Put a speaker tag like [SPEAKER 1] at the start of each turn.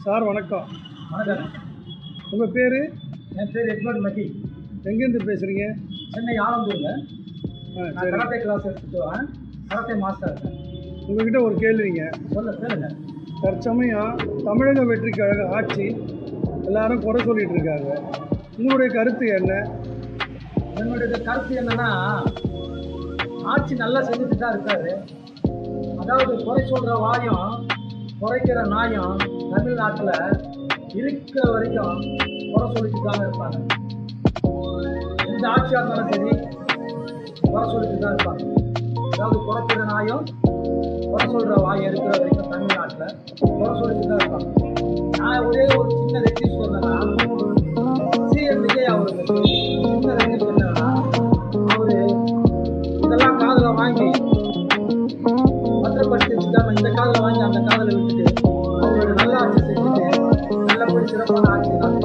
[SPEAKER 1] Sir வணக்கம்.
[SPEAKER 2] வணக்கம்.
[SPEAKER 1] உங்கள் பேர்?
[SPEAKER 2] என் பேர் எட்வர்ட் மதி.
[SPEAKER 1] எங்கேருந்து பேசுகிறீங்க?
[SPEAKER 2] சென்னை ஆலந்தூரில். நான்
[SPEAKER 1] சரி.
[SPEAKER 2] கராத்தே கிளாஸ் எடுத்துட்டு வரேன். கராத்தே மாஸ்டர் இருக்கேன்.
[SPEAKER 1] உங்கள்கிட்ட ஒரு கேள்விங்க.
[SPEAKER 2] கேளுங்க.
[SPEAKER 1] தற்சமயம் தமிழக வெற்றி கழக ஆட்சி எல்லாரும் குறை சொல்லிட்டு இருக்காங்க. உங்களுடைய கருத்து என்ன?
[SPEAKER 2] என்னுடைய கருத்து என்னன்னா, ஆட்சி நல்லா செஞ்சுட்டு தான் இருக்காரு. அதாவது குறை சொல்கிற வாயம் குறைக்கிற நாயம் தமிழ்நாட்டில் இருக்கிற வரைக்கும் குறை சொல்லிட்டு தாங்க இருப்பாங்க. எந்த ஆட்சியாக இருந்தாலும் சரி குறை சொல்லிட்டு தான் இருப்பாங்க. அதாவது குறைக்கிற நாயம் குறை சொல்கிற வாயம் இருக்கிற வரைக்கும் தமிழ்நாட்டில் குறை சொல்லிட்டு தான் இருப்பாங்க. நான் ஒரே ஒரு சின்ன ரெக்வெஸ்ட் என்னன்னா, சிஎம் விஜய் அவருக்கு சின்ன ரெக்வெஸ்ட் என்னன்னா, அவர் இதெல்லாம் காதில் வாங்கி பத்திரப்படுத்தி வச்சுக்காம இந்த காதில் வாங்கி அந்த காதில் விட்டுட்டு அவரோட நல்ல ஆட்சி செஞ்சுட்டு நல்லபடி சிறப்பான ஆட்சி தான்